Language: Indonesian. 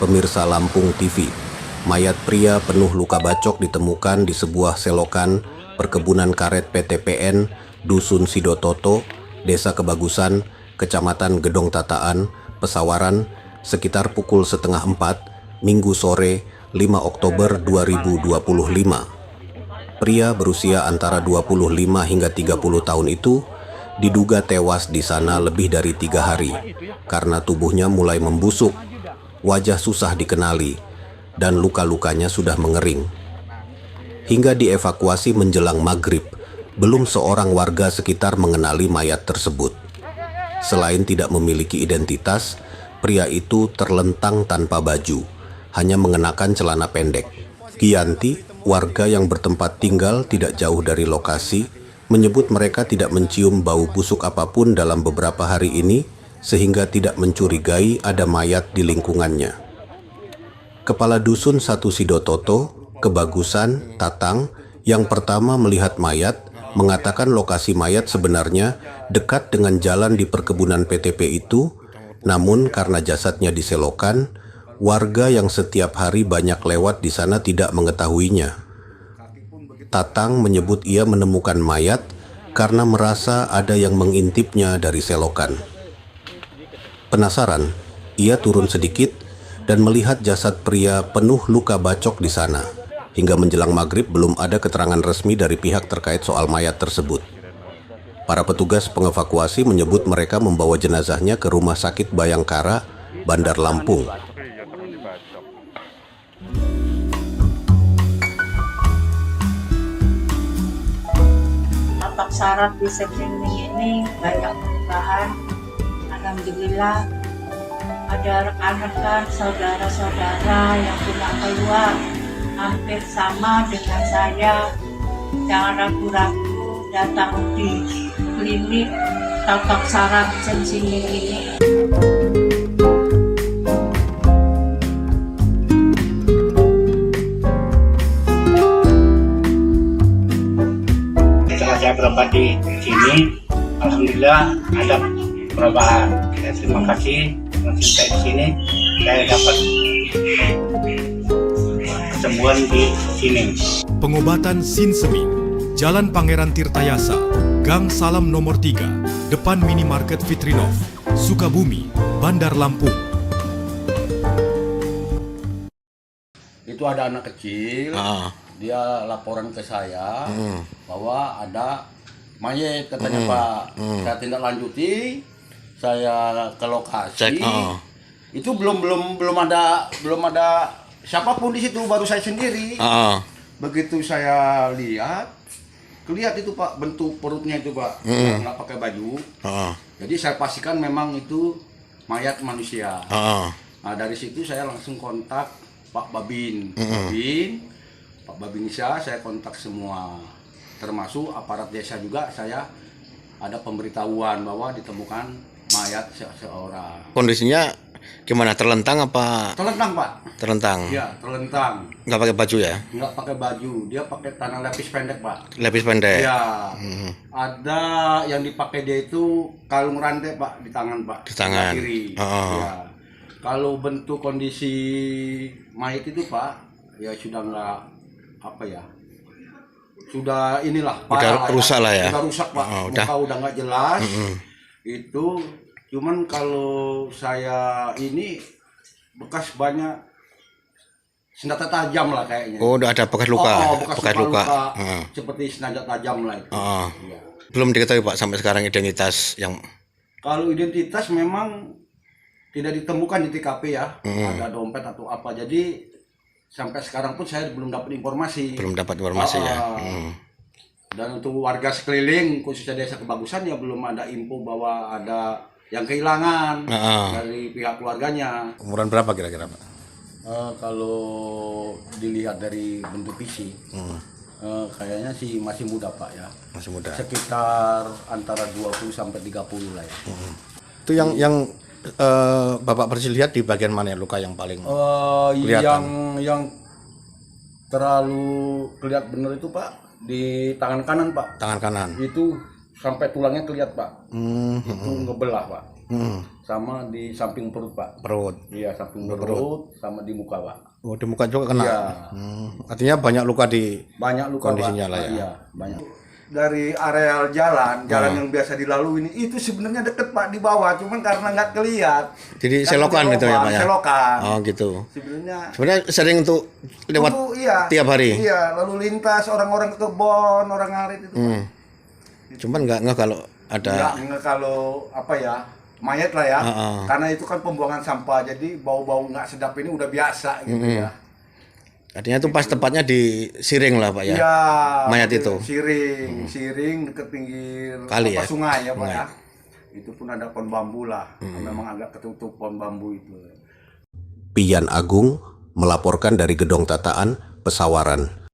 pemirsa Lampung TV. Mayat pria penuh luka bacok ditemukan di sebuah selokan perkebunan karet PT PN Dusun Sidototo, Desa Kebagusan, Kecamatan Gedong Tataan, Pesawaran, sekitar pukul 3:30 Minggu sore 5 Oktober 2025. Pria berusia antara 25 hingga 30 tahun itu diduga tewas di sana lebih dari 3 hari karena tubuhnya mulai membusuk, wajah susah dikenali, dan luka-lukanya sudah mengering. Hingga dievakuasi menjelang maghrib, belum seorang warga sekitar mengenali mayat tersebut. Selain tidak memiliki identitas, pria itu terlentang tanpa baju, hanya mengenakan celana pendek. Giyanti, warga yang bertempat tinggal tidak jauh dari lokasi, menyebut mereka tidak mencium bau busuk apapun dalam beberapa hari ini, sehingga tidak mencurigai ada mayat di lingkungannya. Kepala Dusun 1 Sidototo, Kebagusan, Tatang, yang pertama melihat mayat, mengatakan lokasi mayat sebenarnya dekat dengan jalan di perkebunan PTP itu, namun karena jasadnya diselokan, warga yang setiap hari banyak lewat di sana tidak mengetahuinya. Tatang menyebut ia menemukan mayat karena merasa ada yang mengintipnya dari selokan. Penasaran, ia turun sedikit dan melihat jasad pria penuh luka bacok di sana. Hingga menjelang maghrib belum ada keterangan resmi dari pihak terkait soal mayat tersebut. Para petugas pengevakuasi menyebut mereka membawa jenazahnya ke Rumah Sakit Bayangkara, Bandar Lampung. Tapak saraf di sekeliling ini banyak perubahan. Alhamdulillah ada rekan-rekan, saudara-saudara yang punya keluar hampir sama dengan saya. Jangan ragu-ragu datang di klinik tapak saraf sekeliling ini. Saya berobat di sini, alhamdulillah ada perubahan. Terima kasih langsung saya di sini, saya dapat kesembuhan di sini. Pengobatan Sinsemin, Jalan Pangeran Tirtayasa, Gang Salam nomor 3, depan Minimarket Fitrinov, Sukabumi, Bandar Lampung. Itu ada anak kecil. Dia laporan ke saya bahwa ada mayat katanya Pak. Saya tindak lanjuti, saya ke lokasi. Itu belum ada siapapun di situ, baru saya sendiri. Begitu saya lihat, kelihatan itu Pak, bentuk perutnya itu Pak, nggak pakai baju. Jadi saya pastikan memang itu mayat manusia. Nah dari situ saya langsung kontak Pak Babin. Pak Babinisa saya kontak semua, termasuk aparat desa juga. Saya ada pemberitahuan bahwa ditemukan mayat seorang. Kondisinya gimana? Terlentang apa? Terlentang Pak. Terlentang. Iya terlentang. Nggak pakai baju ya? Nggak pakai baju. Dia pakai tanah lepis pendek Pak. Lepis pendek. Iya. Ada yang dipakai dia itu kalung rantai Pak di tangan Pak. Di tangan. Kiri. Ya. Kalau bentuk kondisi mayat itu Pak, ya sudah nggak apa ya, sudah inilah udah rusak lah ya, udah rusak Pak. Muka udah nggak jelas. Itu cuman kalau saya ini bekas banyak senjata tajam lah kayaknya. Udah ada bekas luka. Bekas luka. Seperti senjata tajam lah itu. Ya. Belum diketahui Pak sampai sekarang identitas yang. Kalau identitas memang tidak ditemukan di TKP ya, ada dompet atau apa. Jadi sampai sekarang pun saya belum dapat informasi. Ya. Dan untuk warga sekeliling khususnya Desa Kebagusan ya belum ada info bahwa ada yang kehilangan dari pihak keluarganya. Umuran berapa kira-kira Pak? Kalau dilihat dari bentuk fisik, kayaknya sih masih muda Pak ya. Masih muda. Sekitar antara 20 sampai 30 lah ya. Itu yang Bapak persis lihat di bagian mana luka yang paling kelihatan? Yang terlalu kelihatan benar itu Pak di tangan kanan Pak. Tangan kanan. Itu sampai tulangnya kelihatan Pak. Itu ngebelah Pak. sama di samping perut Pak. Perut. Iya, samping perut sama di muka Pak. Oh, di muka juga kena. Iya. Artinya banyak luka di Banyak luka kondisinya Pak. lah ya. Iya, banyak. Dari areal jalan yang biasa dilalui ini itu sebenarnya deket Pak di bawah, cuman karena nggak kelihat. Jadi Kan selokan di gitu ya Pak ya? Selokan. Oh gitu. Sebenarnya Sering untuk lewat iya, tiap hari? Iya, lalu lintas orang-orang ke kebon, orang ngarit itu. Cuman nggak kalau ada... Nggak kalau apa ya, mayat lah ya. Karena itu kan pembuangan sampah, jadi bau-bau nggak sedap ini udah biasa gitu ya. Artinya itu pas tepatnya di Siring lah Pak ya? Iya. Mayat itu? Siring deket pinggir Kali ya? sungai ya Pak ya. Itu pun ada pohon bambu lah. Memang agak ketutup pohon bambu itu. Pian Agung melaporkan dari Gedong Tataan, Pesawaran.